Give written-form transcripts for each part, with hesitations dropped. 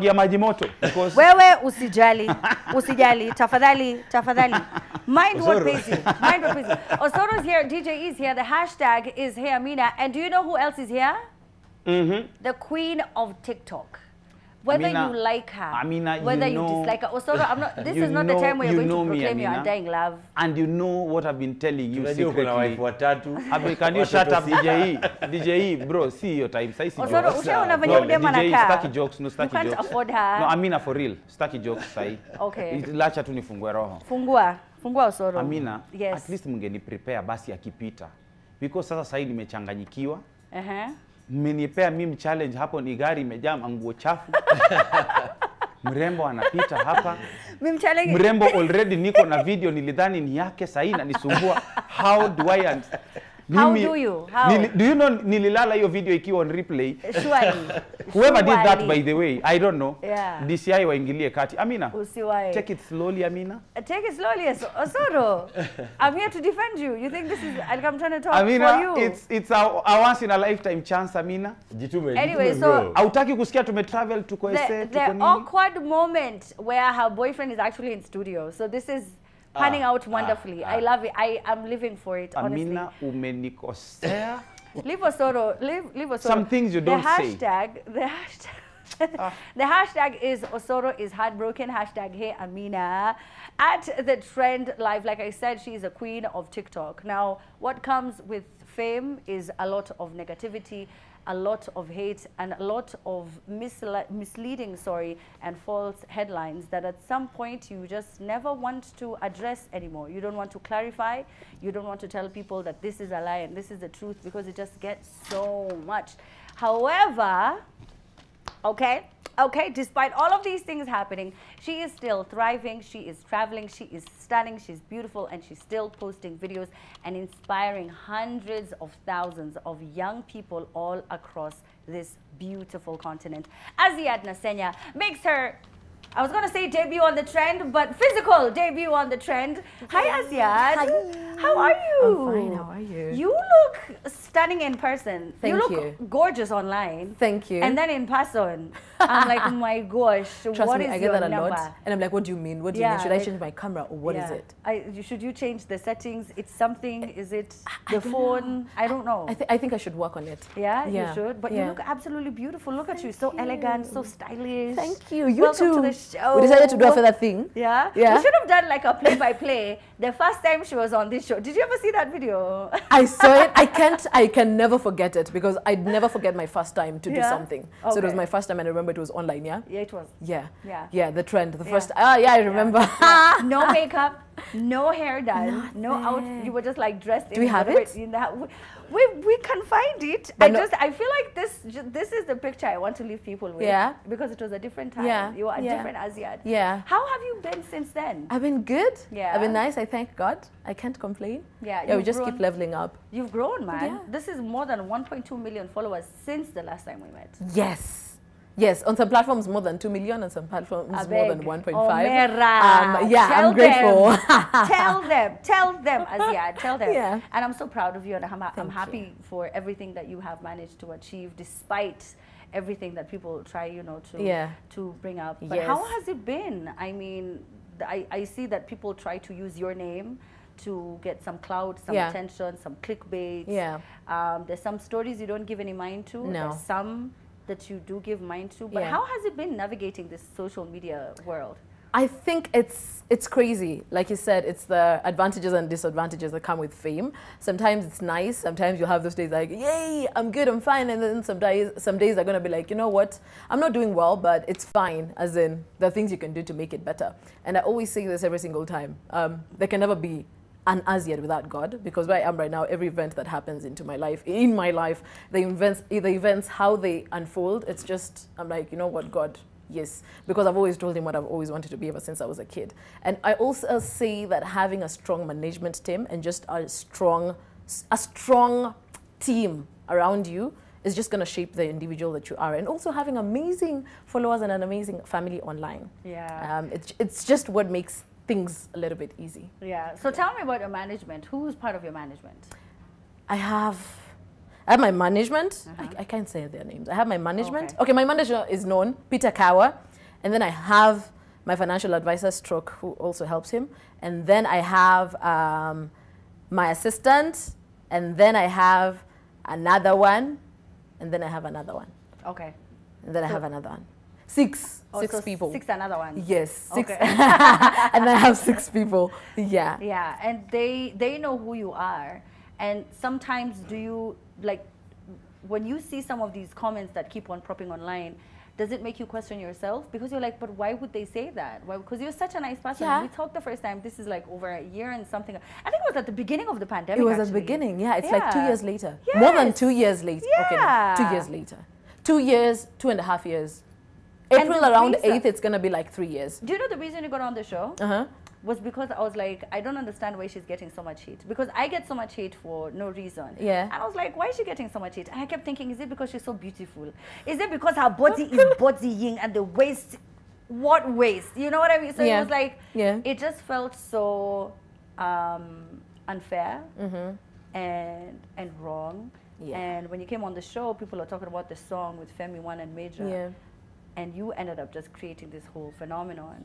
ya maji moto because wewe usijali tafadhali mind what pays you. Osoro's here, DJ is here, the hashtag is here, Amina, and do you know who else is here? The queen of TikTok. Whether Amina, you like her, Amina, whether you dislike her. Osoro, I'm not. This is not the time where you're going to proclaim your undying love. And you know what I've been telling you secretly. Can you shut up, DJ? Bro, see your time. Say see Osoro, ushaona venye udema na kaa. Staki jokes, no staki jokes. You can't afford her. No, Amina, for real. Staki jokes, sai. Okay. Lacha tu nifungue roho. Fungua Osoro. Amina, yes. At least mngeni prepare basi akipita. Because sasa sai nimechanganyikiwa. Mmenipea mimi challenge hapo ni gari imejaa nguo chafu. Mrembo anapita hapa. Mimi challenge. Mrembo already niko na video nilidhani ni yake sahi na nisumbua. How do I How do you? How? Do you know nililala hiyo video ikiwa on replay? Surely. Whoever did that, by the way, I don't know. Yeah. DCI waingilie kati. Amina. Usiwahi. Take it slowly, Amina. Take it slowly, Osoro. I'm here to defend you. You think this is like I'm trying to talk Amina, for you? It's a once in a lifetime chance, Amina. Anyway, so hautaki kusikia tumetravel tuko ese tuko nini? The awkward moment where her boyfriend is actually in studio. So this is panning out wonderfully. I love it. I'm living for it, honestly. Amina, umenikosea. Leave Osoro. Leave Osoro. Some things you don't say. The hashtag is Osoro is heartbroken. Hashtag hey Amina. At the Trend Live, like I said, she is a queen of TikTok. Now, what comes with fame is a lot of negativity, a lot of hate, and a lot of misleading, and false headlines that at some point you just never want to address anymore. You don't want to clarify. You don't want to tell people that this is a lie and this is the truth because it just gets so much. However, okay, despite all of these things happening, she is still thriving, she is traveling, she is stunning, she's beautiful, and she's still posting videos and inspiring hundreds of thousands of young people all across this beautiful continent. Azziad Nasenya makes her, I was going to say debut on the Trend, but physical debut on the Trend. Hi, Azziad. Hi. How are you? I'm fine. How are you? You look stunning in person. Thank you. You look gorgeous online. Thank you. And then in person, I'm like, oh my gosh, Trust what me, is I get your that a number? lot. And I'm like, what do you mean? What do you mean? Should I change my camera or what is it? Should you change the settings? It's something. Is it the phone? I don't know. I think I should work on it. Yeah, you should. But you look absolutely beautiful. Look at you, so elegant, so stylish. Thank you. You Welcome too. to the show. We decided to do a further thing. Yeah. Yeah. We should have done like a play-by-play the first time she was on this show. Did you ever see that video? I saw it. I can never forget it because I'd never forget my first time to do something. Okay. So it was my first time and I remember it was online, yeah? Yeah, it was. Yeah, the Trend. The first, I remember. Yeah. No makeup, no hair done, no out. You were just like dressed in. Do we have it? We can find it. I feel like this is the picture I want to leave people with. Yeah. Because it was a different time. Yeah. You are a different Azziad. Yeah. How have you been since then? I've been good. Yeah. I've been nice. I thank God. I can't complain. Yeah. Yeah. We just keep leveling up. You've grown, man. Yeah. This is more than 1.2 million followers since the last time we met. Yes. Yes, on some platforms more than 2 million, on some platforms more than 1.5. Yeah, I'm grateful. Tell them, Azziad, tell them. Yeah. And I'm so proud of you, and I'm happy for everything that you have managed to achieve, despite everything that people try, to bring up. But how has it been? I mean, I see that people try to use your name to get some clout, some attention, some clickbait. Yeah. There's some stories you don't give any mind to. No. There's some that you do give mind to. But how has it been navigating this social media world? I think it's crazy. Like you said, it's the advantages and disadvantages that come with fame. Sometimes it's nice. Sometimes you'll have those days like, yay, I'm good, I'm fine. And then some days are going to be like, you know what? I'm not doing well, but it's fine. As in, there are things you can do to make it better. And I always say this every single time. There can never be an Azziad without God, because where I am right now, every event that happens in my life, the events, how they unfold, it's just, I'm like, you know what, God, yes, because I've always told him what I've always wanted to be ever since I was a kid. And I also say that having a strong management team and just a strong team around you is just going to shape the individual that you are. And also having amazing followers and an amazing family online. Yeah. It's just what makes things a little bit easy. Yeah. So tell me about your management. Who's part of your management? I have I have my management. I can't say their names. I have my management. Okay, my manager is known, Peter Kawa. And then I have my financial advisor, Stroke, who also helps him. And then I have my assistant. And then I have another one. And then I have another one. Okay. And then I have another one. Six So people. 6 another one. Yes, 6. Okay. And I have 6 people. Yeah. Yeah, and they know who you are. And sometimes do you, like, when you see some of these comments that keep on popping online, does it make you question yourself? Because you're like, but why would they say that? Why? Because you're such a nice person. Yeah. We talked the first time, this is like over a year and something. I think it was at the beginning of the pandemic. It was at actually. the beginning, yeah. It's like 2 years later. Yes. More than 2 years later. Okay, Yeah. no, 2 years later. 2 years, 2.5 years. April the around reason- 8th, it's going to be like 3 years. Do you know the reason you got on the show? Was because I was like, I don't understand why she's getting so much hate. Because I get so much hate for no reason. Yeah. And I was like, why is she getting so much hate? And I kept thinking, is it because she's so beautiful? Is it because her body is bodying and the waist, what waist? You know what I mean? So it was like, it just felt so unfair and wrong. Yeah. And when you came on the show, people are talking about the song with Femi One and Major. Yeah. And you ended up just creating this whole phenomenon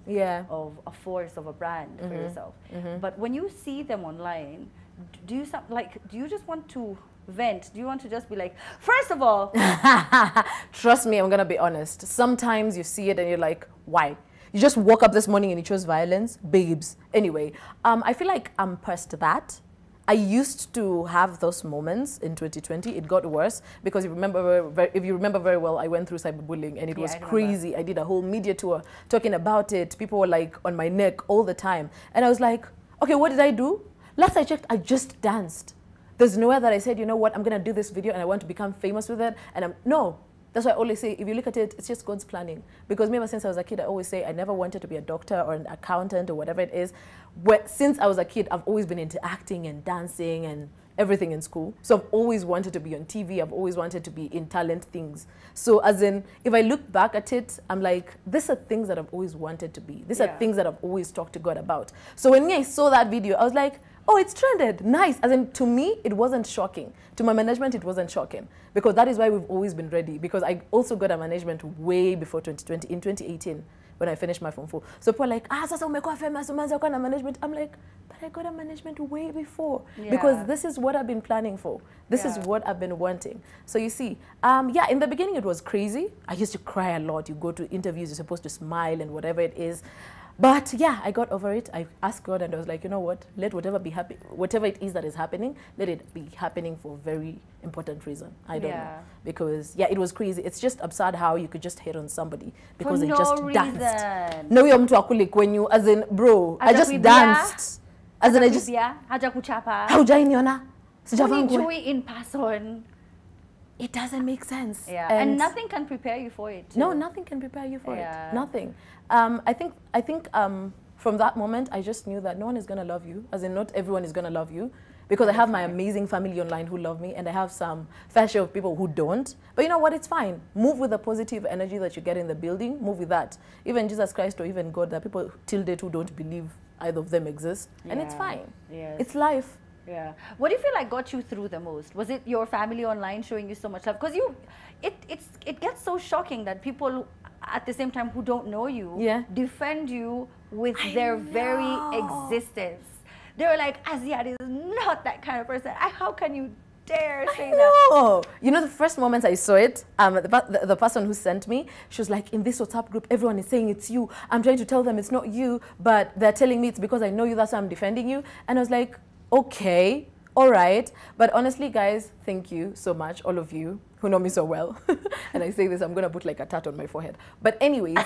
of a force of a brand for yourself. But when you see them online, do you just want to vent? Do you want to just be like, first of all, trust me, I'm gonna be honest. Sometimes you see it and you're like, why? You just woke up this morning and you chose violence, babes. Anyway, I feel like I'm past that. I used to have those moments in 2020. It got worse because if you remember very well, I went through cyberbullying and it was crazy. I did a whole media tour talking about it. People were like on my neck all the time. And I was like, okay, what did I do? Last I checked, I just danced. There's nowhere that I said, you know what, I'm going to do this video and I want to become famous with it. And no. That's why I always say, if you look at it, it's just God's planning. Because me, ever since I was a kid, I always say I never wanted to be a doctor or an accountant or whatever it is. Since I was a kid, I've always been into acting and dancing and everything in school. So I've always wanted to be on TV. I've always wanted to be in talent things. So as in, if I look back at it, I'm like, these are things that I've always wanted to be. These are things that I've always talked to God about. So when I saw that video, I was like, oh, it's trended. Nice. As in, to me, it wasn't shocking. To my management, it wasn't shocking. Because that is why we've always been ready. Because I also got a management way before 2020, in 2018, when I finished my Form 4. So people are like, sasa umekuwa famous, umeanza kuwa na management. I'm like, but I got a management way before. Because this is what I've been planning for. This is what I've been wanting. So you see, in the beginning, it was crazy. I used to cry a lot. You go to interviews, you're supposed to smile and whatever it is. But yeah, I got over it. I asked God and I was like, you know what? Let whatever be happy, whatever it is that is happening, let it be happening for a very important reason. I don't know. Because yeah, it was crazy. It's just absurd how you could just hit on somebody because they just danced. No, you're mtu akuli kwenyu, as in, bro, I just danced. As in, I just haujainiona. Sijavaa in person. It doesn't make sense. Yeah. And nothing can prepare you for it. No, nothing can prepare you for it. Nothing. I think from that moment, I just knew that no one is going to love you, as in not everyone is going to love you, because I have my amazing family online who love me, and I have some fair share of people who don't. But you know what? It's fine. Move with the positive energy that you get in the building. Move with that. Even Jesus Christ or even God, there are people till date who don't believe either of them exist. And it's fine. It's life. Yeah. What do you feel like got you through the most? Was it your family online showing you so much love? Because it gets so shocking that people at the same time who don't know you defend you with their very existence. They're like, Azziad is not that kind of person. How can you dare say that? You know, the first moment I saw it, the person who sent me, she was like, in this WhatsApp group, everyone is saying it's you. I'm trying to tell them it's not you, but they're telling me it's because I know you, that's why I'm defending you. And I was like, okay, all right. But honestly, guys, thank you so much, all of you who know me so well. And I say this, I'm going to put like a tat on my forehead. But anyways,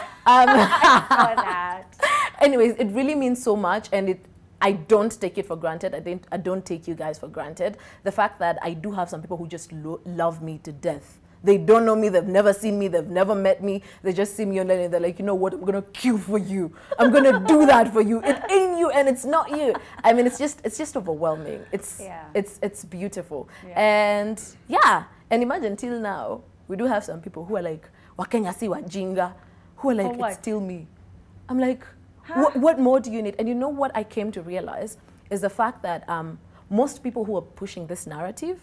anyways, it really means so much. And I don't take it for granted. I don't take you guys for granted. The fact that I do have some people who just love me to death. They don't know me, they've never seen me, they've never met me. They just see me online and they're like, you know what, I'm gonna kill for you. I'm gonna do that for you. It ain't you and it's not you. I mean, it's just overwhelming. It's beautiful. And yeah, and imagine till now, we do have some people who are like, Wakenya si wajinga, who are like, it's still me. I'm like, what more do you need? And you know what I came to realize is the fact that most people who are pushing this narrative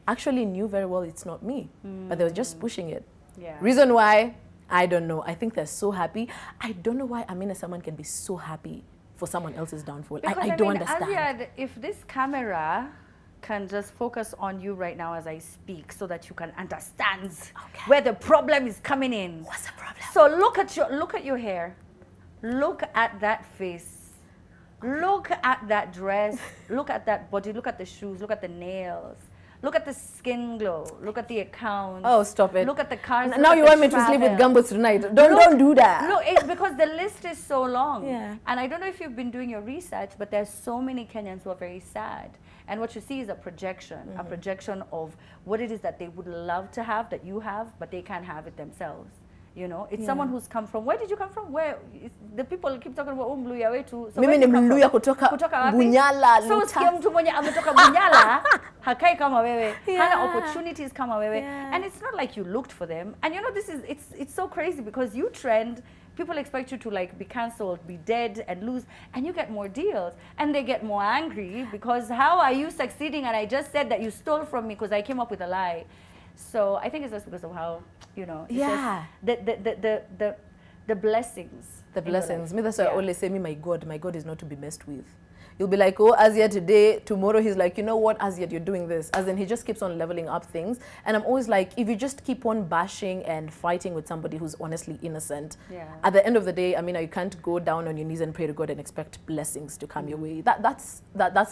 actually knew very well it's not me, but they were just pushing it. Yeah. Reason why, I don't know. I think they're so happy. I don't know why Amina Saman can be so happy for someone else's downfall. I don't understand. Azziad, if this camera can just focus on you right now as I speak so that you can understand where the problem is coming in. What's the problem? So look at your hair. Look at that face. Look at that dress. Look at that body. Look at the shoes. Look at the nails. Look at the skin glow. Look at the account. Oh, stop it. Look at the cars. Now you want me to sleep with gumboots tonight. Don't do that. Look, it's because the list is so long. Yeah. And I don't know if you've been doing your research, but there's so many Kenyans who are very sad. And what you see is a projection of what it is that they would love to have, that you have, but they can't have it themselves. You know, it's someone who's come from, where did you come from? Where? The people keep talking about Mluya wetu. So mimi ni Mluya kutoka Bunyala. So sikia mtu mwenye ametoka Bunyala, hakai kama wewe, hana opportunities kama wewe. And it's not like you looked for them. And you know, it's so crazy because you trend, people expect you to like be cancelled, be dead and lose, and you get more deals. And they get more angry because how are you succeeding? And I just said that you stole from me because I came up with a lie. So I think it's just because of how, you know, the blessings. The blessings. Me, that's why I always say, my God is not to be messed with. You'll be like, oh, Azziad today, tomorrow he's like, you know what, Azziad, you're doing this. As in, he just keeps on leveling up things. And I'm always like, if you just keep on bashing and fighting with somebody who's honestly innocent, at the end of the day, I mean, you can't go down on your knees and pray to God and expect blessings to come your way. That's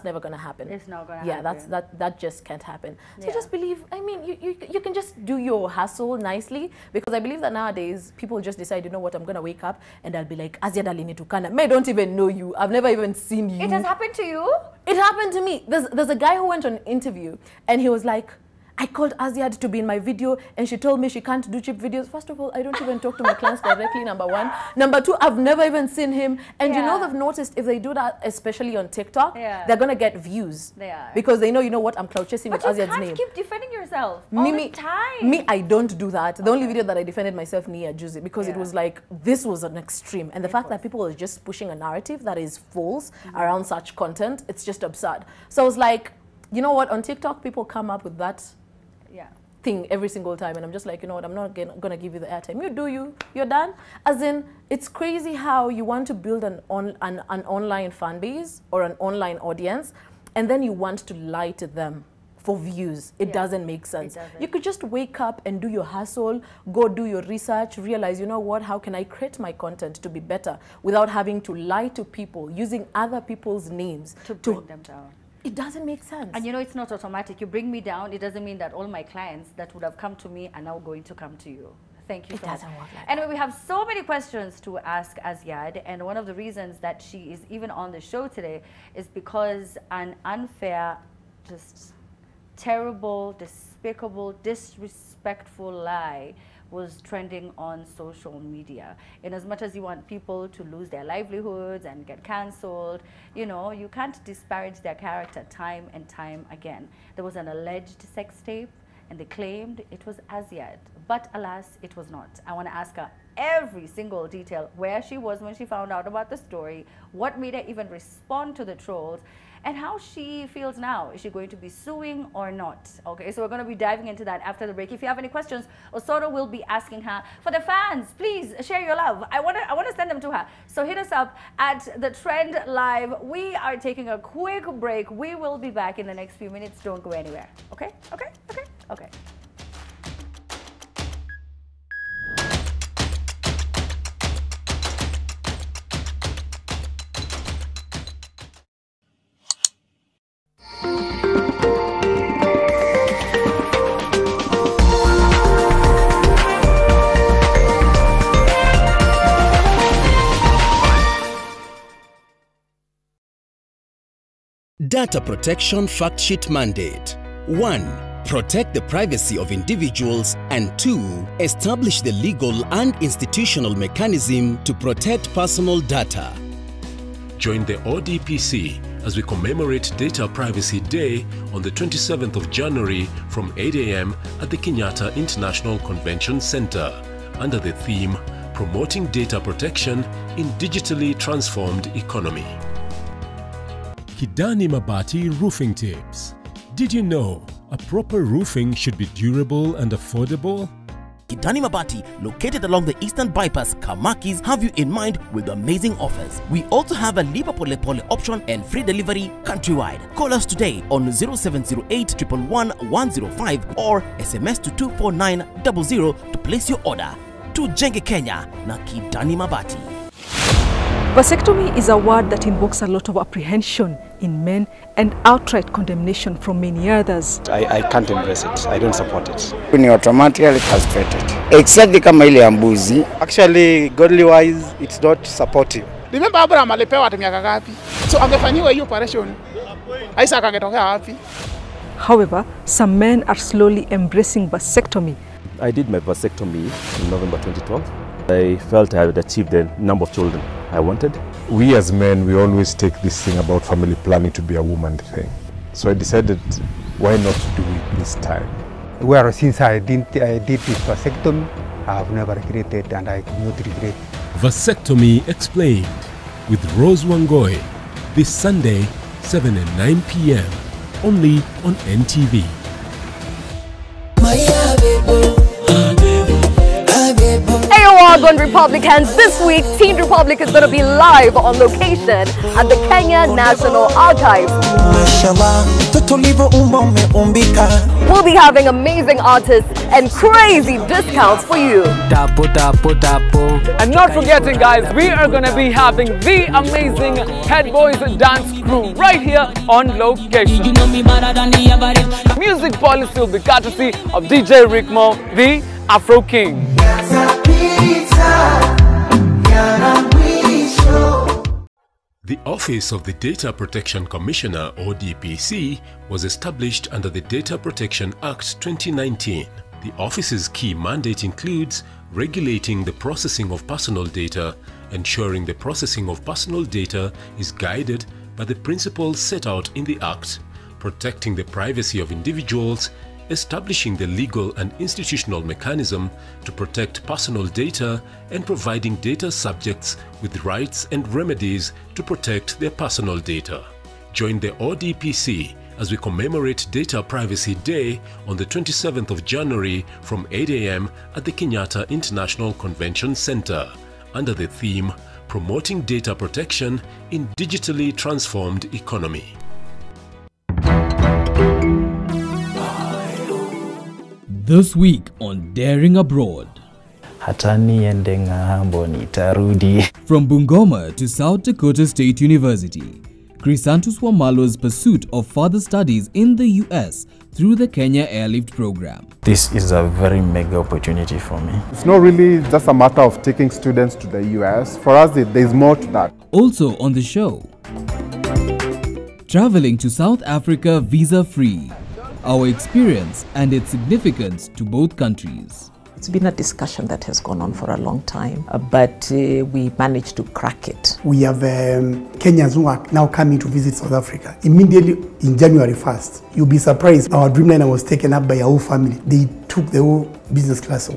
never going to happen. It's not going to happen. Yeah, that just can't happen. So just believe, I mean, you can just do your hustle nicely, because I believe that nowadays, people just decide, you know what, I'm going to wake up and I'll be like, Azziad Nasenya. May I don't even know you. I've never even seen you. It has happened to you? It happened to me. There's a guy who went on an interview and he was like, I called Azziad to be in my video and she told me she can't do cheap videos. First of all, I don't even talk to my clients directly, number one. Number two, I've never even seen him. And you know, they've noticed if they do that, especially on TikTok, they're going to get views. They are. Because they know, you know what, I'm cloud chasing with Azziad's name. But you can't keep defending yourself all the time. Me, I don't do that. The only video that I defended myself, Nia Juicy, because it was like, this was an extreme. And the fact that people are just pushing a narrative that is false around such content, it's just absurd. So I was like, you know what, on TikTok, people come up with that thing every single time, and I'm just like, you know what, I'm not gonna give you the airtime. You do you're done. As in, it's crazy how you want to build an online fan base or an online audience, and then you want to lie to them for views. It doesn't make sense. You could just wake up and do your hustle, go do your research, realize, you know what, how can I create my content to be better without having to lie to people, using other people's names to bring them down. It doesn't make sense. And you know, it's not automatic. You bring me down, it doesn't mean that all my clients that would have come to me are now going to come to you. Thank you so much. It doesn't work like anyway, we have so many questions to ask Azziad, and one of the reasons that she is even on the show today is because an unfair, just terrible, despicable, disrespectful lie was trending on social media. In as much as you want people to lose their livelihoods and get cancelled, you know, you can't disparage their character time and time again. There was an alleged sex tape and they claimed it was Azziad, but alas, it was not. I want to ask her every single detail, where she was when she found out about the story, what made her even respond to the trolls, and how she feels now. Is she going to be suing or not? Okay, so we're going to be diving into that after the break. If you have any questions, Osoro will be asking her. For the fans, please share your love. I want to send them to her. So hit us up at The Trend Live. We are taking a quick break. We will be back in the next few minutes. Don't go anywhere. Okay? Okay? Okay? Okay. Data Protection Fact Sheet Mandate. 1. Protect the privacy of individuals, and 2. Establish the legal and institutional mechanism to protect personal data. Join the ODPC as we commemorate Data Privacy Day on the 27th of January from 8 a.m. at the Kenyatta International Convention Center under the theme Promoting Data Protection in Digitally Transformed Economy. Kidani Mabati Roofing Tips. Did you know A proper roofing should be durable and affordable. Kidani Mabati, located along the Eastern Bypass, Kamakis, have you in mind with amazing offers. We also have a Lipa Pole Pole option and free delivery countrywide. Call us today on 0708 111 105 or SMS to 24900 to place your order. Tujenge Kenya na Kidani Mabati. Vasectomy is a word that invokes a lot of apprehension in men and outright condemnation from many others. I can't embrace it. I don't support it. Ni automatically castrated. Exactly kama ile ya mbuzi. Actually, godly wise, it's not supportive. Remember Abraham alipewa hata miaka ngapi? So angefanyiwa hiyo operation. Isaac angetokea wapi? However, some men are slowly embracing vasectomy. I did my vasectomy in November 2012. I felt I had achieved the number of children I wanted. We as men, we always take this thing about family planning to be a woman thing. So I decided, why not do it this time? Well, since I did this vasectomy, I have never regretted and I do not regret. Vasectomy Explained with Rose Wangoi this Sunday, 7 and 9 p.m. only on NTV. Hey, Oregon Republicans, this week Teen Republic is going to be live on location at the Kenya National Archives. We'll be having amazing artists and crazy discounts for you. And not forgetting, guys, we are going to be having the amazing Head Boys dance crew right here on location. Music policy will be courtesy of DJ Rickmo, the Afro King. The Office of the Data Protection Commissioner, or DPC, was established under the Data Protection Act 2019. The office's key mandate includes regulating the processing of personal data, ensuring the processing of personal data is guided by the principles set out in the Act, protecting the privacy of individuals, establishing the legal and institutional mechanism to protect personal data, and providing data subjects with rights and remedies to protect their personal data. Join the ODPC as we commemorate Data Privacy Day on the 27th of January from 8 a.m. at the Kenyatta International Convention Center under the theme Promoting Data Protection in Digitally Transformed Economy. This week on Daring Abroad. Hatani ende ngambo nitarudi. From Bungoma to South Dakota State University, Chrysanthus Wamalo's pursuit of further studies in the US through the Kenya Airlift program. This is a very mega opportunity for me. It's not really just a matter of taking students to the US. For us, there's more to that. Also on the show, traveling to South Africa visa-free. Our experience and its significance to both countries. It's been a discussion that has gone on for a long time, but we managed to crack it. We have Kenyans who are now coming to visit South Africa immediately in January 1st. You'll be surprised. Our Dreamliner was taken up by a whole family. They took the whole business class.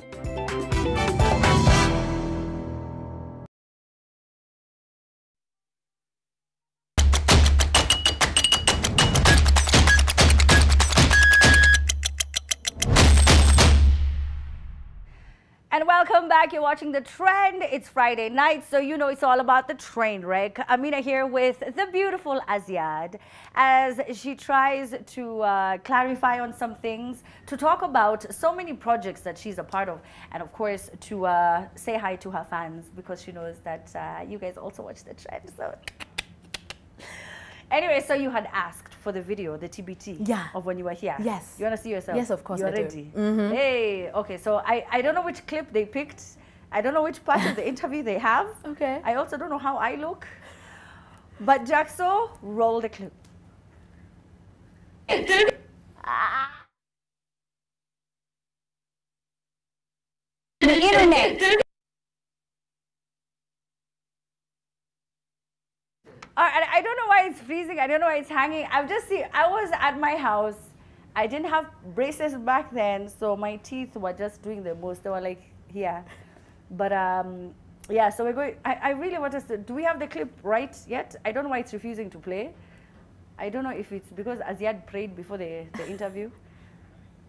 And welcome back. You're watching The Trend. It's Friday night, so you know it's all about the train wreck. Amina here with the beautiful Azziad as she tries to clarify on some things, to talk about so many projects that she's a part of, and of course to say hi to her fans because she knows that you guys also watch The Trend. So anyway, so you had asked for the video, the TBT, of when you were here. Yes. You want to see yourself? Yes, of course. You're ready. Hey, okay. So I don't know which clip they picked. I don't know which part of the interview they have. Okay. I also don't know how I look. But Jaxo, roll the clip. The internet. I don't know why it's freezing. I don't know why it's hanging. I've just seen, I was at my house. I didn't have braces back then, so my teeth were just doing the most. They were like here. But yeah, so we're going, I really want us to, do we have the clip right yet? I don't know why it's refusing to play. I don't know if it's because Azziad prayed before the interview.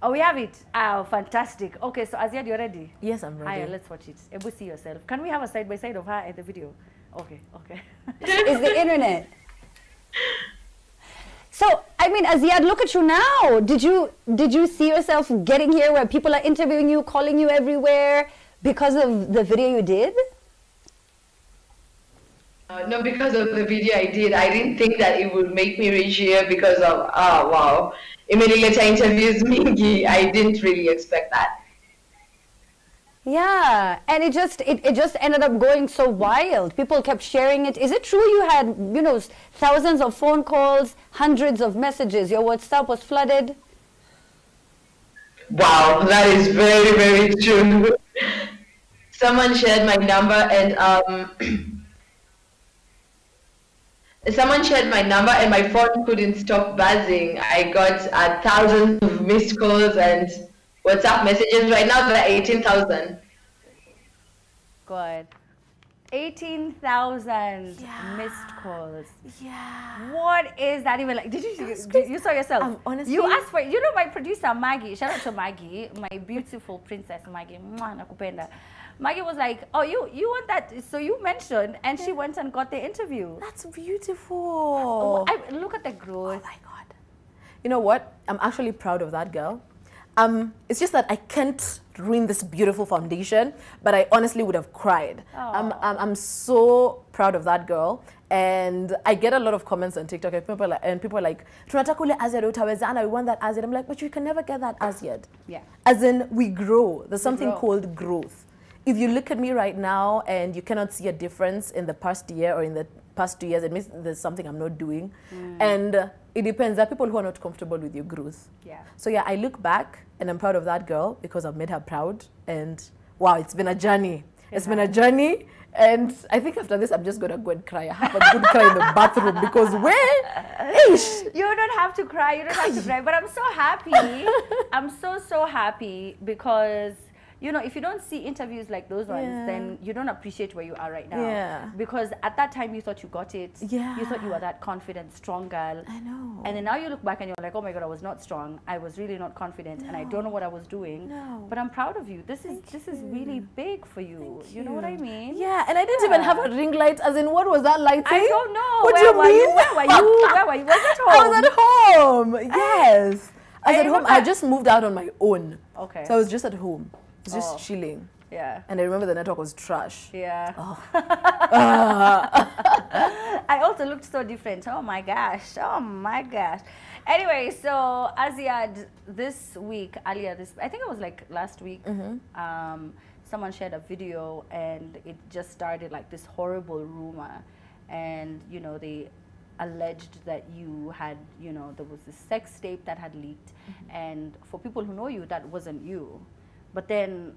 Oh, we have it. Oh, fantastic. Okay, so Azziad, you ready? Yes, I'm ready. Aya, let's watch it. Ebu, see yourself. Can we have a side-by-side of her and the video? Okay, okay. Is the internet. So, I mean, Azziad, look at you now. Did you see yourself getting here where people are interviewing you, calling you everywhere because of the video you did? No, because of the video I did. I didn't think that it would make me reach here because of, wow. Emily later interviews Mingi. I didn't really expect that. Yeah, and it just ended up going so wild. People kept sharing it. Is it true you had, you know, thousands of phone calls, hundreds of messages? Your WhatsApp was flooded? Wow, that is very, very true. Someone shared my number and someone shared my number and my phone couldn't stop buzzing. I got thousands of missed calls and WhatsApp messages. Right now there are 18,000. God. 18,000 missed calls. Yeah. What is that even like? Did you saw yourself? Honestly, you asked for it. You know my producer Maggie, shout out to Maggie, my beautiful princess Maggie. Mwah, nakupenda. Maggie was like, oh, you want that? So you mentioned, and she went and got the interview. That's beautiful. Look at the growth. Oh my God. You know what? I'm actually proud of that girl. It's just that I can't ruin this beautiful foundation, but I honestly would have cried. I'm so proud of that girl. And I get a lot of comments on TikTok and people are like, tunataka ule Azziad utawezana, we want that Azziad. I'm like, but you can never get that Azziad. Yeah. As in, we grow. There's something called growth. If you look at me right now and you cannot see a difference in the past year or in the past 2 years, it means there's something I'm not doing. And it depends. There are people who are not comfortable with your growth. Yeah. So yeah, I look back and I'm proud of that girl because I've made her proud. And wow, it's been a journey. It's been a journey. And I think after this, I'm just going to go and cry. I have a good cry in the bathroom because you don't have to cry. You don't have to cry. But I'm so happy. I'm so happy because, you know, if you don't see interviews like those ones, then you don't appreciate where you are right now. Yeah. Because at that time, you thought you got it. Yeah. You thought you were that confident, strong girl. I know. And then now you look back and you're like, oh my God, I was not strong. I was really not confident and I don't know what I was doing. No. But I'm proud of you. This is really big for you. You know what I mean? Yeah, and I didn't even have a ring light. As in, what was that light thing? I don't know. What do you mean? Where were you? Where were you? Was it home? I was at home. Yes. I was at home. I just moved out on my own. Okay. So I was just at home. Just chilling. Yeah. And I remember the network was trash. Yeah. I also looked so different. Oh my gosh. Oh my gosh. Anyway, so Azziad, this week, earlier this, I think it was like last week, someone shared a video and it just started like this horrible rumor. And, you know, they alleged that you had, you know, there was this sex tape that had leaked. And for people who know you, that wasn't you. But then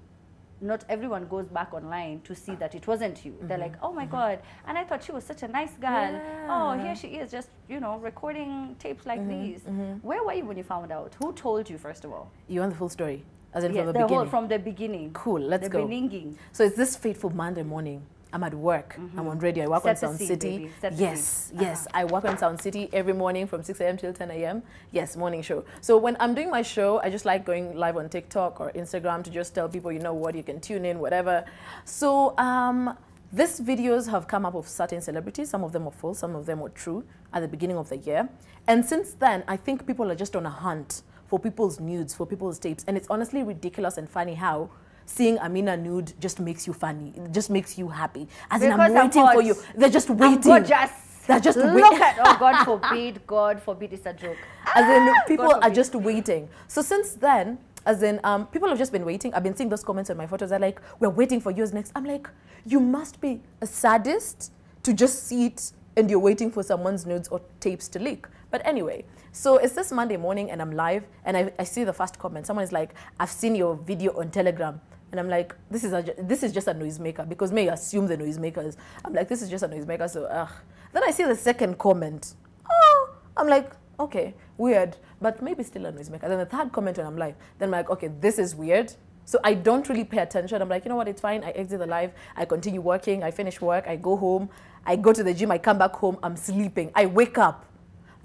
not everyone goes back online to see that it wasn't you. They're like, oh my God, and I thought she was such a nice girl. Yeah. Oh, here she is just, you know, recording tapes like these. Where were you when you found out? Who told you, first of all? You want the full story? As in Yes, from the beginning? from the beginning. Cool, let's go. Beginning. So it's this fateful Monday morning. I'm at work. I'm on radio. I work on Sound City. Yes, yes. I work on Sound City every morning from 6 a.m. till 10 a.m. Yes, morning show. So when I'm doing my show, I just like going live on TikTok or Instagram to just tell people, you know what, you can tune in, whatever. So these videos have come up of certain celebrities. Some of them are false, some of them are true at the beginning of the year. And since then, I think people are just on a hunt for people's nudes, for people's tapes. And it's honestly ridiculous and funny how seeing Amina nude just makes you funny. It just makes you happy. As in, I'm waiting for you. They're just waiting. Gorgeous. They're just waiting. Look at, oh, God forbid it's a joke. As in, people are just waiting. So since then, as in, people have just been waiting. I've been seeing those comments on my photos. They're like, we're waiting for yours next. I'm like, you must be a sadist to just see it and you're waiting for someone's nudes or tapes to leak. But anyway, so it's this Monday morning and I'm live and I see the first comment. Someone is like, I've seen your video on Telegram. And I'm like, this is just a noisemaker, because may assume the noisemakers. I'm like, this is just a noisemaker, so Then I see the second comment. Oh, I'm like, okay, weird, but maybe still a noisemaker. Then the third comment when I'm live, then I'm like, okay, this is weird. So I don't really pay attention. I'm like, you know what, it's fine. I exit the live, I continue working, I finish work, I go home, I go to the gym, I come back home, I'm sleeping. I wake up.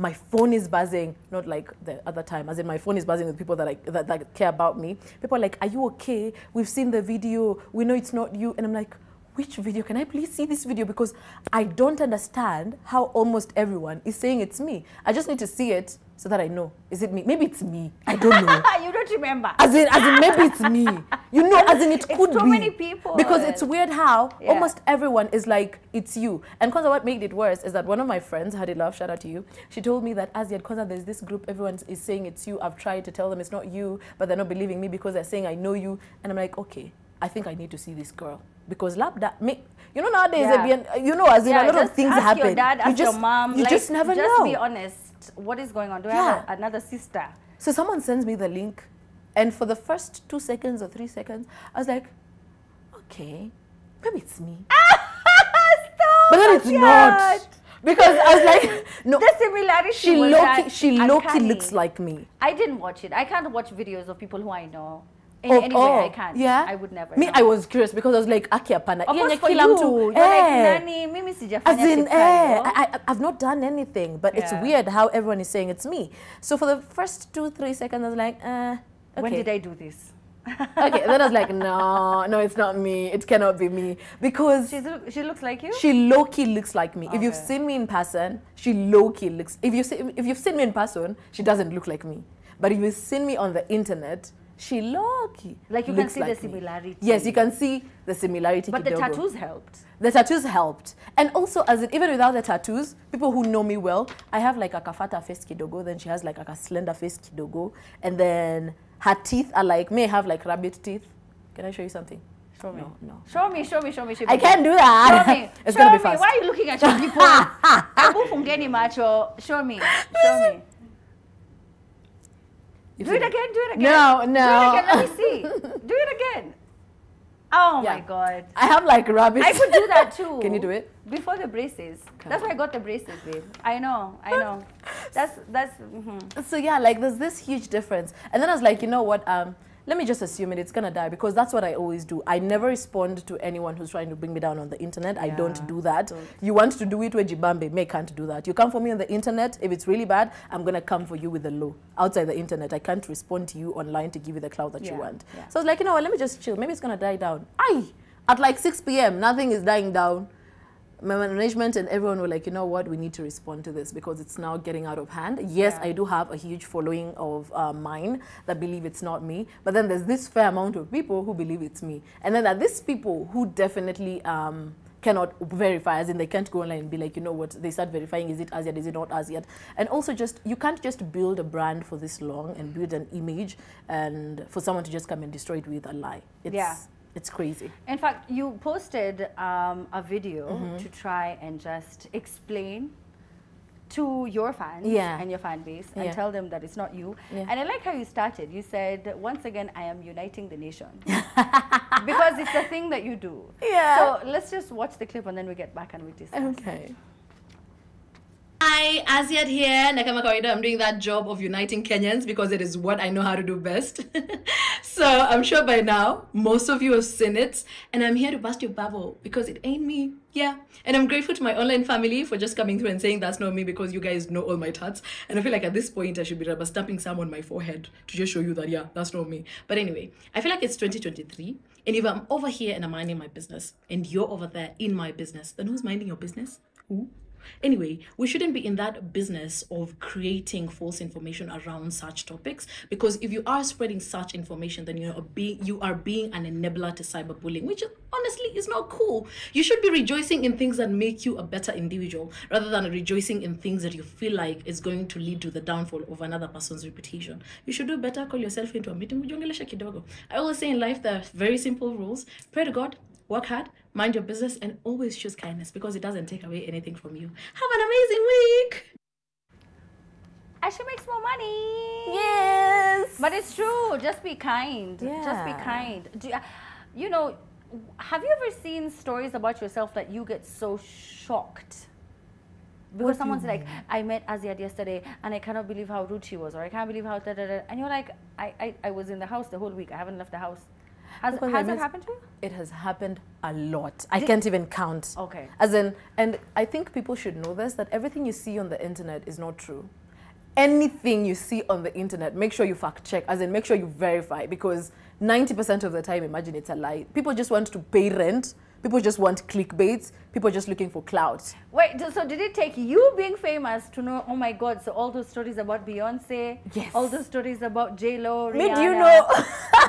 my phone is buzzing, not like the other time, as in my phone is buzzing with people that care about me. People are like, are you okay? We've seen the video. We know it's not you. And I'm like, which video? Can I please see this video? Because I don't understand how almost everyone is saying it's me. I just need to see it so that I know. Is it me? Maybe it's me. I don't know. You don't remember. As in maybe it's me. You know, as in it could be. It's too many people. Because it's weird how almost everyone is like, it's you. And Kwanza, what made it worse is that one of my friends, Hadi Love, shout out to you, she told me that, Azziad, Kwanza, there's this group, everyone is saying it's you. I've tried to tell them it's not you, but they're not believing me because they're saying I know you. And I'm like, okay, I think I need to see this girl. Because you know, nowadays, you know, as in a lot of things happen. Ask your dad, ask your mom. You just never know. Just be honest. What is going on? Do I have another sister? So someone sends me the link, and for the first 2 seconds or 3 seconds, I was like, okay, maybe it's me. Stop, but then it's not. Because I was like, no. The similarity she low-key looks like me. I didn't watch it. I can't watch videos of people who I know. Anyway, I can't. Yeah? I would never. Me, I was curious because I was like, Aki apana. Of course, for you. You're like, Nani, mimi sijafanya TikTok. I've not done anything, but it's weird how everyone is saying it's me. So for the first 2-3 seconds, I was like, okay. When did I do this? Okay, then I was like, no, it's not me. It cannot be me. Because she looks like you? She low-key looks like me. Okay. If you've seen me in person, she low-key looks... If you've seen me in person, she doesn't look like me. But if you've seen me on the internet, she low-key like you can see the similarity. Yes, you can see the similarity. But the tattoos helped. The tattoos helped. And also, even without the tattoos, people who know me well, I have like a kafata face kidogo, then she has like a slender face kidogo, and then her teeth are like, may have like rabbit teeth. Can I show you something? Show me. No. Show me. I can't do that. Show me. It's going to be fast. Why are you looking at your people? Show me. Do it again. No. Do it again. Let me see. Do it again. Oh my God. I have like rabbits. I could do that too. Can you do it? Before the braces. That's why I got the braces, babe. I know. That's. So yeah, like there's this huge difference. And then I was like, you know what? Let me just assume it's gonna die because that's what I always do. I never respond to anyone who's trying to bring me down on the internet. I don't do that. You want to do it with Jibambe, me can't do that. You come for me on the internet, if it's really bad, I'm gonna come for you with the low. Outside the internet, I can't respond to you online to give you the clout that you want. So I was like, you know what, let me just chill. Maybe it's gonna die down. At like 6 p.m., nothing is dying down. My management and everyone were like, you know what, we need to respond to this because it's now getting out of hand. Yes, I do have a huge following of mine that believe it's not me, but then there's this fair amount of people who believe it's me. And then there are these people who definitely cannot verify, as in they can't go online and be like, you know what, they start verifying, is it Azziad, is it not Azziad? And also you can't just build a brand for this long and build an image and for someone to just come and destroy it with a lie. It's crazy. In fact, you posted a video to try and just explain to your fans and your fan base and tell them that it's not you. And I like how you started. You said, once again, I am uniting the nation. Because it's a thing that you do. So let's just watch the clip and then we get back and we discuss. Okay. Hi, Azziad here. Nakama kawaida, I'm doing that job of uniting Kenyans because it is what I know how to do best. So I'm sure by now, most of you have seen it. And I'm here to bust your bubble because it ain't me. Yeah. And I'm grateful to my online family for just coming through and saying that's not me because you guys know all my tats. And I feel like at this point, I should be rubber stamping some on my forehead to just show you that, yeah, that's not me. But anyway, I feel like it's 2023. And if I'm over here and I'm minding my business and you're over there in my business, then who's minding your business? Who? Anyway, we shouldn't be in that business of creating false information around such topics, because if you are spreading such information, then you are being an enabler to cyberbullying, which honestly is not cool. You should be rejoicing in things that make you a better individual rather than rejoicing in things that you feel like is going to lead to the downfall of another person's reputation. You should do better, call yourself into a meeting. I always say in life there are very simple rules. Pray to God, work hard, mind your business, and always choose kindness because it doesn't take away anything from you. Have an amazing week. Asha makes more money. Yes. But it's true. Just be kind. Just be kind. You know, have you ever seen stories about yourself that you get so shocked? Because someone's like, I met Azziad yesterday and I cannot believe how rude she was, or I can't believe how and you're like, I was in the house the whole week. I haven't left the house. Has it happened to you? It has happened a lot. I can't even count. Okay. As in, and I think people should know this, that everything you see on the internet is not true. Anything you see on the internet, make sure you fact check, as in make sure you verify, because 90% of the time, imagine it's a lie. People just want to pay rent. People just want clickbait. People are just looking for clout. Wait, so did it take you being famous to know, oh my God, so all those stories about Beyonce, yes, all those stories about J-Lo, Made Rihanna, you know,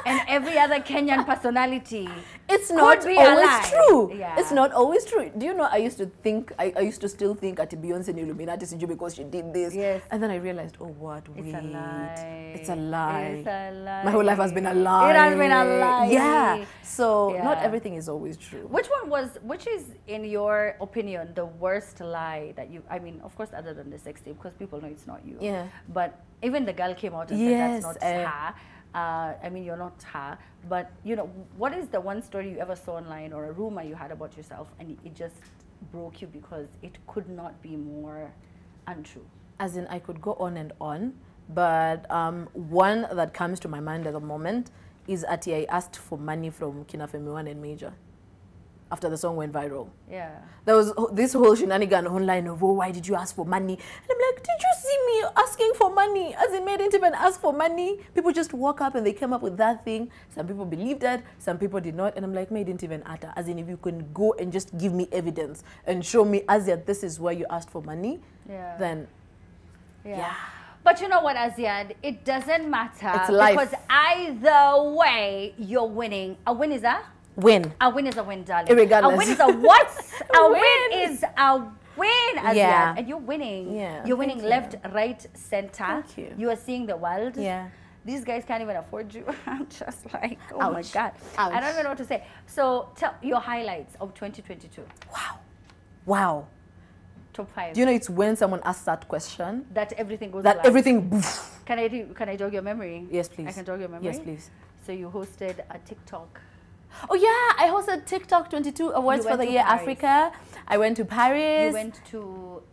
and every other Kenyan personality, it's not always true. Yeah. It's not always true. Do you know, I used to think, I used to still think at Beyonce and Illuminati because she did this. Yes. And then I realized, oh, what? Wait. It's a lie. It's a lie. It's a lie. My whole life has been a lie. It has been a lie. Yeah. So Yeah. not everything is always true. Which is, in your opinion, the worst lie that you, I mean, of course, other than the sex tape, because people know it's not you. Yeah. But even the girl came out and said that's not her. I mean, you're not her. But, you know, what is the one story you ever saw online or a rumor you had about yourself and it just broke you because it could not be more untrue? As in, I could go on, but one that comes to my mind at the moment is I asked for money from Kina Femi1 and Major after the song went viral. Yeah. There was this whole shenanigan online of, oh, why did you ask for money? And I'm like, did you see me asking for money? As in, didn't even ask for money. People just walk up and they came up with that thing. Some people believed it, some people did not. And I'm like, didn't even utter. As in, if you can go and just give me evidence and show me, Azziad, this is where you asked for money, then, yeah. But you know what, Azziad? It doesn't matter. It's life. Because either way, you're winning. A win is a? Win. A win is a win, darling. Irregardless. A win is a what? A win is a win, Azziad. Yeah. And you're winning. Yeah. You're winning left, right, center. Thank you. You are seeing the world. Yeah. These guys can't even afford you. I'm just like, oh Ouch. my God. Ouch. I don't even know what to say. So tell your highlights of 2022. Wow. Top 5. Do you know it's when someone asks that question? That everything goes That right. everything, poof. Can I jog your memory? Yes, please. I can jog your memory? Yes, please. So you hosted a TikTok. Oh yeah, I hosted TikTok 22 Awards for the Year Africa. I went to Paris. You went to...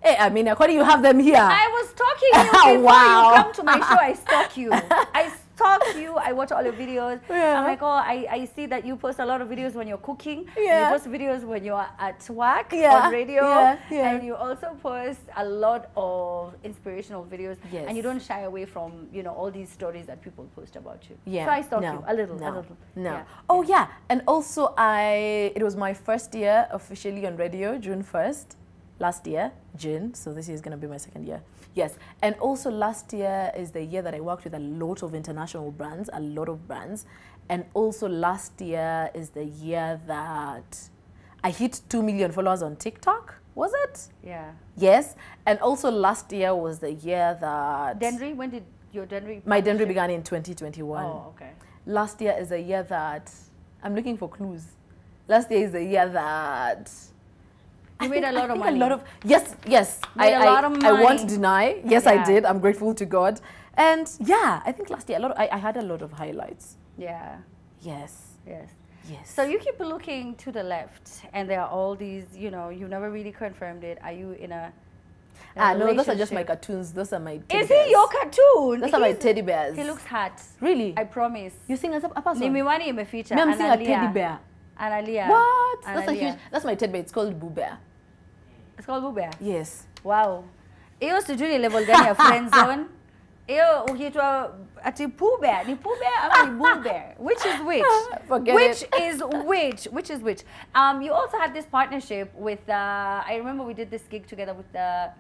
Hey, I mean, according you have them here. I was stalking you before you come to my show. I stalk you. I stalk you. I watch all your videos. Yeah. I'm like, oh, I see that you post a lot of videos when you're cooking. Yeah. You post videos when you're at work Yeah. on radio. Yeah. Yeah. And you also post a lot of inspirational videos. Yes. And you don't shy away from, you know, all these stories that people post about you. Yeah. So I stalk No. you a little. No. No. Yeah. Oh yeah, and also it was my first year officially on radio, June 1st. Last year, June, so this year is going to be my second year. Yes, and also last year is the year that I worked with a lot of international brands, a lot of brands. And also last year is the year that I hit 2 million followers on TikTok, was it? Yeah. Yes, and also last year was the year that... Denry, when did your Denry... My Denry began in 2021. Oh, okay. Last year is the year that... I'm looking for clues. Last year is the year that... You made a lot of money. Yes. Made a lot of money. I won't deny. Yes, I Yeah. did. I'm grateful to God. And yeah, I think last year I had a lot of highlights. Yeah. Yes. Yes. Yes. So you keep looking to the left, and there are all these, you know, you never really confirmed it. Are you in a no, those are just my cartoons. Those are my teddy Is bears. he your cartoon? Those are my teddy bears. He looks hot. Really? I promise. You sing as a person? Nimiwani imeficha. Me, I'm seeing a teddy bear. Analia. What? Analia. That's a huge... That's my teddy bear. It's called Boo Bear. It's called Boo Bear? Yes. Wow. Iyo sijui level gani ya friend zone. Iyo ukiitwa ati Pooh Bear. Ni Pooh Bear ama ni Boo Bear? Which is which? Forget which it. is which? Which is which? You also had this partnership with, I remember we did this gig together with the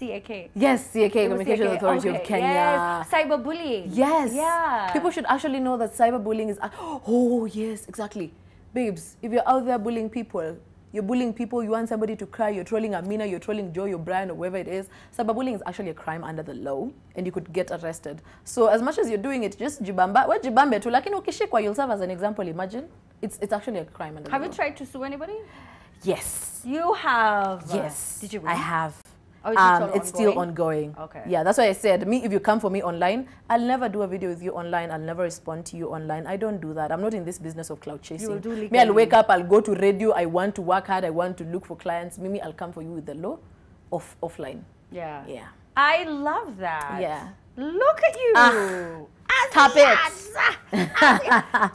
CAK. Yes, CAK, It was Communication CAK. Authority of Kenya. Yes. Cyberbullying. Yes. Yeah. People should actually know that cyberbullying is... Oh, yes, exactly. Babes, if you're out there bullying people, you want somebody to cry, you're trolling Amina, you're trolling Joe, you're Brian, or whoever it is. Cyberbullying is actually a crime under the law, and you could get arrested. So as much as you're doing it, just jibamba. Well, jibambe tu, lakini ukishikwa, you'll serve as an example, imagine. It's actually a crime under the law. Have you tried to sue anybody? Yes. You have? Yes. Did you win? I have. Or is it it's still ongoing. Okay. Yeah, that's why I said, if you come for me online, I'll never do a video with you online. I'll never respond to you online. I don't do that. I'm not in this business of cloud chasing. You will do legally. Me, I'll wake up, I'll go to radio. I want to work hard. I want to look for clients. Mimi, I'll come for you with the law offline. Yeah. Yeah. I love that. Yeah. Look at you. Stop it.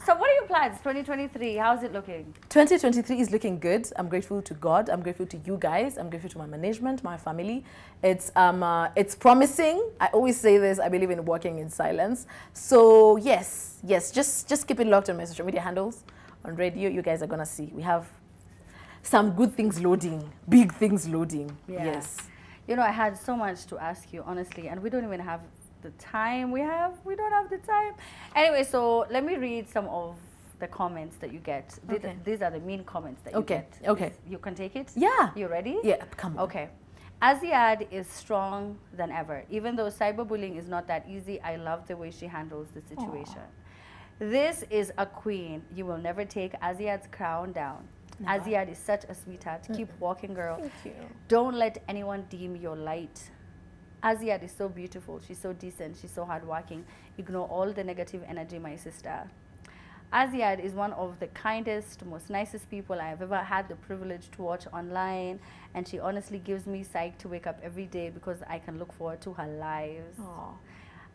So what are your plans? 2023, how's it looking? 2023 is looking good. I'm grateful to God. I'm grateful to you guys. I'm grateful to my management, my family. It's promising. I always say this. I believe in working in silence. So yes, just keep it locked on my social media handles, on radio. You guys are gonna see. We have some good things loading, big things loading. Yeah. Yes. You know, I had so much to ask you, honestly, and we don't even have the time we don't have the time. Anyway, so let me read some of the comments that you get. Okay. These are the mean comments that you get. Okay. You can take it? Yeah. You ready? Yeah, come on. Okay. Azziad is strong than ever. Even though cyberbullying is not that easy, I love the way she handles the situation. Aww. This is a queen. You will never take Azziad's crown down. Never. Azziad is such a sweetheart. Keep walking, girl. Thank you. Don't let anyone dim your light. Azziad is so beautiful. She's so decent. She's so hardworking. Ignore all the negative energy, my sister. Azziad is one of the kindest, most nicest people I have ever had the privilege to watch online. And she honestly gives me psych to wake up every day because I can look forward to her lives.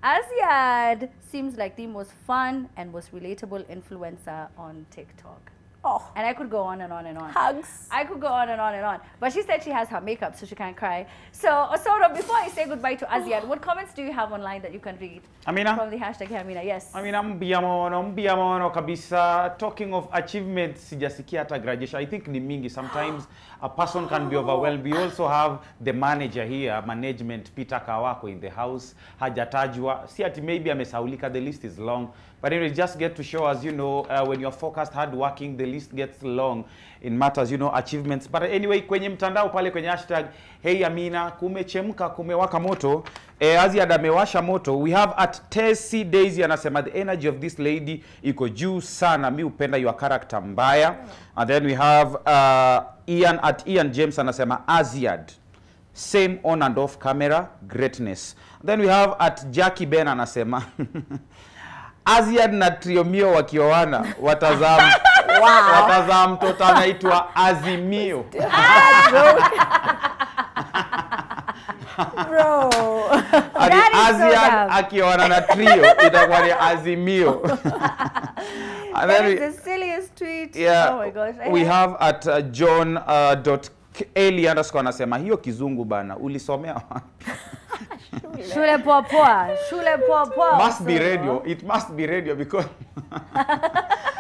Azziad seems like the most fun and most relatable influencer on TikTok. Oh. And I could go on and on and on. Hugs. I could go on and on and on. But she said she has her makeup, so she can't cry. So, Osoro, before I say goodbye to Azziad, what comments do you have online that you can read? Amina? From the hashtag Amina, yes. Amina, mbiamono kabisa. Talking of achievements, sijasikia hata graduation. I think ni mingi. Sometimes a person can be overwhelmed. We also have the manager here, management, Peter Kawako in the house. Hajatajwa. See ati maybe amesaulika. The list is long. But anyway, just get to show us, you know, when you're focused, hardworking, the list gets long in matters, you know, achievements. But anyway, kwenye mtandao pale kwenye hashtag, hey Amina, kumechemka, kumewaka moto. Azziad amewasha moto. We have at Tessie Daisy anasema, the energy of this lady iko juu sana. Mi upenda your character mbaya. And then we have Ian at Ian James anasema, Azziad, same on and off camera, greatness. Then we have at Jackie Ben anasema, Azziad na Triomio wakioana watazaa mtoto anaitwa Azimio. Bro. Azziad akioana na Trio itakuwa ni Azimio. That is the silliest tweet. Yeah, oh my gosh. We have at John.Eli _ anasema, hiyo kizungu bana ulisomea wapi? Shule poa. Shule poa. Must be radio. It must be radio because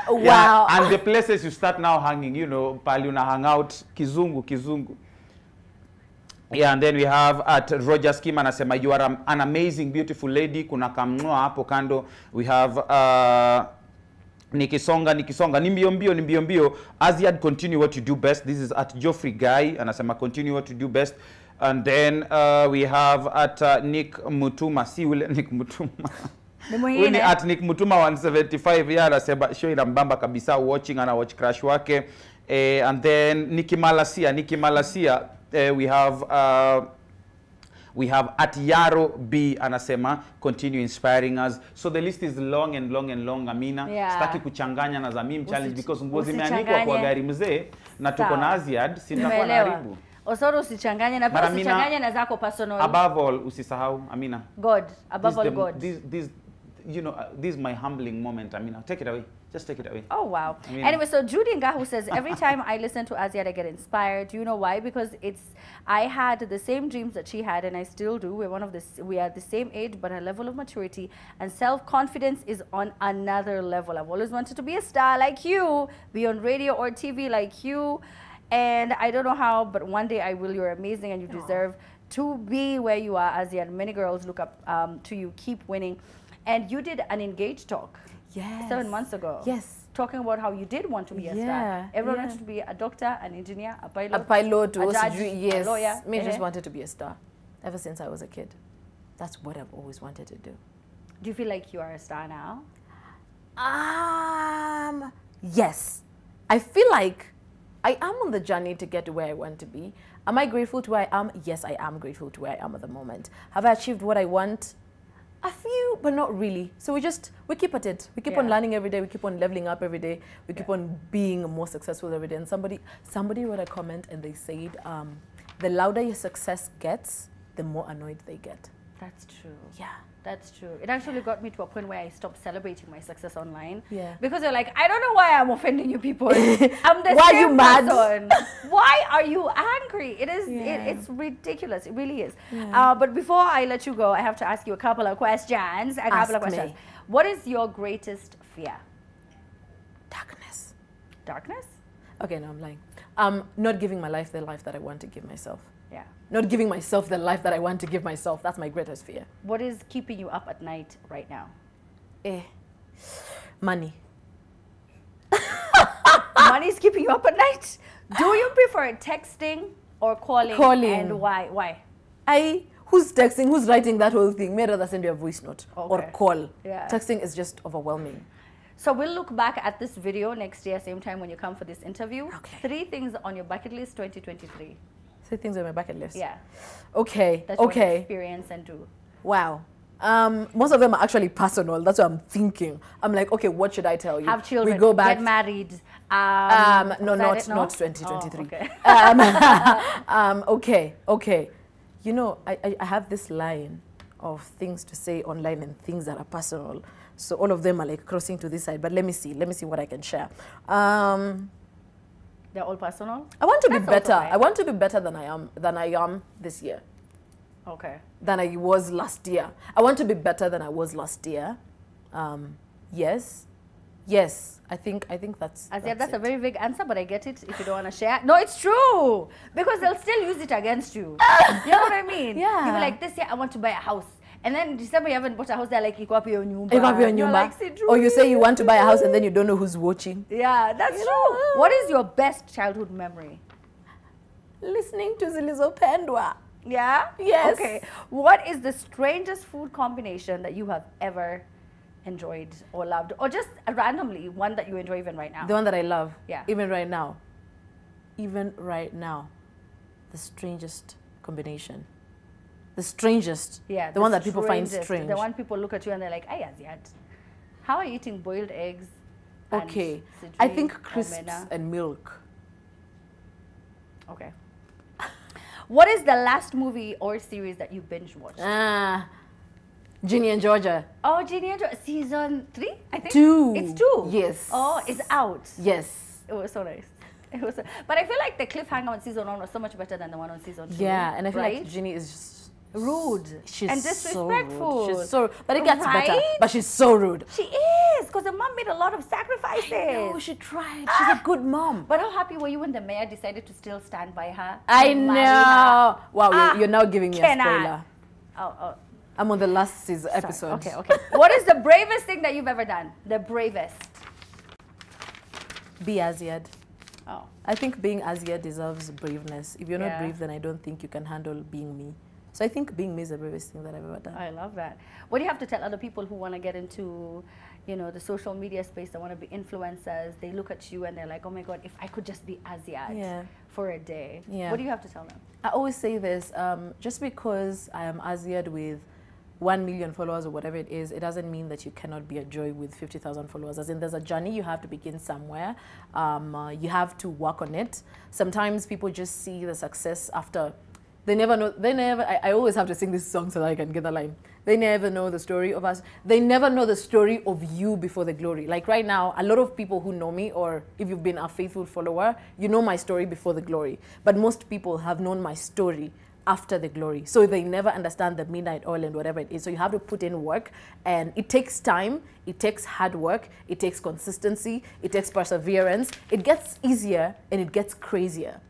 wow. Yeah, and the places you start now hanging, you know, pali una hang out kizungu. Yeah, and then we have at Roger Schema anasema, you are an amazing, beautiful lady. Kuna kamnua hapo kando. We have Nikisonga ni mbio. Azziad, continue what you do best. This is at Geoffrey Guy anasema, continue what you do best. And then we have at Nick Mutuma. See Nick Mutuma. Uni at Nick Mutuma 175 ya anasema show inambamba kabisa, watching ana watch crush wake. And then Nikki Malasia we have at Yaro B anasema, continue inspiring us. So the list is long and long, Amina. Yeah. Sitaki kuchanganya na za meme challenge because nguo zimeanikwa kwa gari mzee na tuko na Azziad, sitakuwa na haribu. Osoro usichanganye na pia usichanganye na zako personal. Above all, usisahau, Amina. God, above all God. This you know, this is my humbling moment, Amina. Take it away. Just take it away. Oh, wow. Amina. Anyway, so Judy Ngahu says, every time I listen to Azziad, I get inspired. You know why? Because I had the same dreams that she had, and I still do. We are the same age, but her level of maturity and self-confidence is on another level. I've always wanted to be a star like you, be on radio or TV like you. And I don't know how, but one day I will. You're amazing and you deserve to be where you are, Azziad. Many girls look up to you. Keep winning. And you did an Engage talk 7 months ago. Yes. Talking about how you did want to be a star. Everyone wanted to be a doctor, an engineer, a pilot, a judge, a lawyer. Me just wanted to be a star ever since I was a kid. That's what I've always wanted to do. Do you feel like you are a star now? Yes. I feel like I am on the journey to get to where I want to be. Am I grateful to where I am? Yes, I am grateful to where I am at the moment. Have I achieved what I want? A few, but not really. So we keep at it. We keep on learning every day. We keep on leveling up every day. We keep on being more successful every day. And somebody wrote a comment and they said, the louder your success gets, the more annoyed they get. That's true. Yeah. That's true. It actually got me to a point where I stopped celebrating my success online. Yeah. Because you're like, I don't know why I'm offending you people. I'm the Why same are you mad? person. Why are you angry? It is. It's ridiculous. It really is. Yeah. But before I let you go, I have to ask you a couple of questions. Ask me. What is your greatest fear? Darkness. Darkness? Okay, no, I'm lying. Not giving my life the life that I want to give myself. Yeah. Not giving myself the life that I want to give myself. That's my greatest fear. What is keeping you up at night right now? Money. Money is keeping you up at night? Do you prefer texting or calling? Calling. And why? Who's texting? Who's writing that whole thing? May rather send you a voice note or Okay. call. Yeah. Texting is just overwhelming. So we'll look back at this video next year, same time when you come for this interview. Okay. 3 things on your bucket list 2023. 3 things on my bucket list. Yeah. Okay. That you want to Okay. experience and do. Wow. Most of them are actually personal. That's what I'm thinking. I'm like, okay, what should I tell you? Have children. We go back. Get married. No, was that not it? No? 2023. Oh, okay. Okay. You know, I have this line of things to say online and things that are personal. So all of them are like crossing to this side. But let me see what I can share. They're all personal? I want to be That's also better. fine. I want to be better than I am this year. Okay. Than I was last year. I want to be better than I was last year. Yes. I think that's. That's a very vague answer, but I get it if you don't want to share. No, it's true. Because they'll still use it against you. You know what I mean? Yeah. You'll be like, this year I want to buy a house. And then December you haven't bought a house, they're like, iko wapi yo nyumba? Iko wapi yo You're nyumba? like, "Si Or you say you want to buy a true." house and then you don't know who's watching. Yeah, that's true. What is your best childhood memory? Listening to Zilizopendwa. Yeah? Yes. Okay. What is the strangest food combination that you have ever enjoyed or loved? Or just randomly, one that you enjoy even right now? The one that I love. Yeah. Even right now. The strangest combination. The strangest. Yeah. The one that people find strangest. strange. The one people look at you and they're like, ay, Azziad, how are you eating boiled eggs? and Okay. sidri I think or crisps mena? and milk. Okay. What is the last movie or series that you binge watched? Ginny and Georgia. Oh, Ginny and Georgia. Season 3, I think? 2. It's 2? Yes. Oh, it's out. Yes. It was so nice. It was, but I feel like the cliffhanger on season 1 was so much better than the one on season 2. Yeah, and I feel right? like Ginny is just rude she's and disrespectful. So rude. She's so, but it gets better. Right? But she's so rude. She is, because the mom made a lot of sacrifices. I know, she tried. She's a good mom. But how happy were you when the mayor decided to still stand by her? I and marry know. her? Wow, you're now giving me a cannot. spoiler. Oh. I'm on the last season episode. Okay. What is the bravest thing that you've ever done? The bravest. Be Azziad. Oh. I think being Azziad deserves braveness. If you're not Yeah. brave, then I don't think you can handle being me. So I think being me is the bravest thing that I've ever done. I love that. What do you have to tell other people who want to get into, the social media space, they want to be influencers, they look at you and they're like, oh my God, if I could just be Azziad for a day. Yeah. What do you have to tell them? I always say this, just because I am Azziad with 1 million followers or whatever it is, it doesn't mean that you cannot be a joy with 50,000 followers. As in, there's a journey, you have to begin somewhere. You have to work on it. Sometimes people just see the success after. They never know, I always have to sing this song so that I can get the line. They never know the story of us. They never know the story of you before the glory. Like right now, a lot of people who know me, or if you've been a faithful follower, you know my story before the glory. But most people have known my story after the glory. So they never understand the midnight oil and whatever it is. So you have to put in work, and it takes time, it takes hard work, it takes consistency, it takes perseverance. It gets easier and it gets crazier.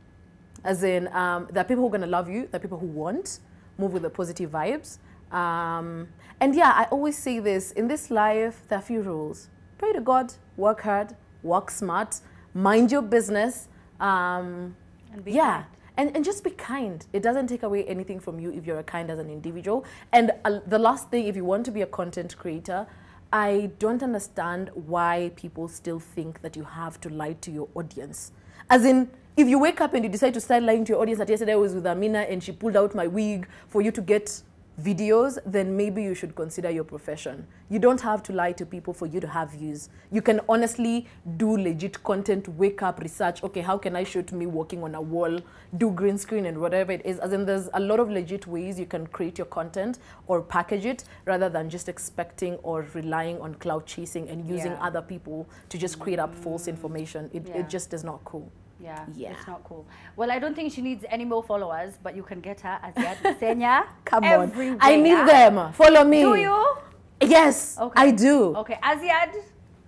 As in, there are people who are going to love you, there are people who won't, move with the positive vibes. And yeah, I always say this, in this life, there are a few rules. Pray to God, work hard, work smart, mind your business. And be kind. And just be kind. It doesn't take away anything from you if you're kind as an individual. And the last thing, if you want to be a content creator, I don't understand why people still think that you have to lie to your audience. As in, if you wake up and you decide to start lying to your audience that yesterday I was with Amina and she pulled out my wig for you to get videos, then maybe you should consider your profession. You don't have to lie to people for you to have views. You can honestly do legit content, wake up, research, okay, how can I shoot me walking on a wall, do green screen and whatever it is. As in, there's a lot of legit ways you can create your content or package it rather than just expecting or relying on cloud chasing and using other people to just create up false information. It just is not cool. Yeah, it's not cool. Well, I don't think she needs any more followers, but you can get her Azziad Nasenya. Come on. I need them. Follow me. Do you? Yes, I do. Okay, Azziad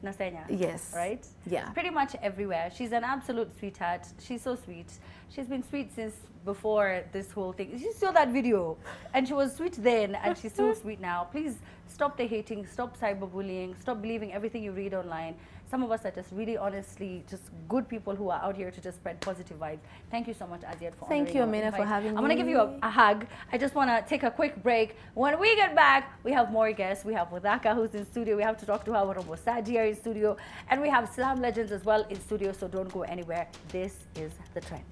Nasenya. Yes. Right? Yeah. Pretty much everywhere. She's an absolute sweetheart. She's so sweet. She's been sweet since before this whole thing. You saw that video, and she was sweet then, and she's so sweet now. Please stop the hating, stop cyberbullying, stop believing everything you read online. Some of us are just really honestly just good people who are out here to just spread positive vibes. Thank you so much, Azziad, for Thank you, Amina, for having me. I'm going to give you a hug. I just want to take a quick break. When we get back, we have more guests. We have Wadaka, who's in studio. We have to talk to our Robosaji here in studio. And we have Slam Legends as well in studio, so don't go anywhere. This is The Trend.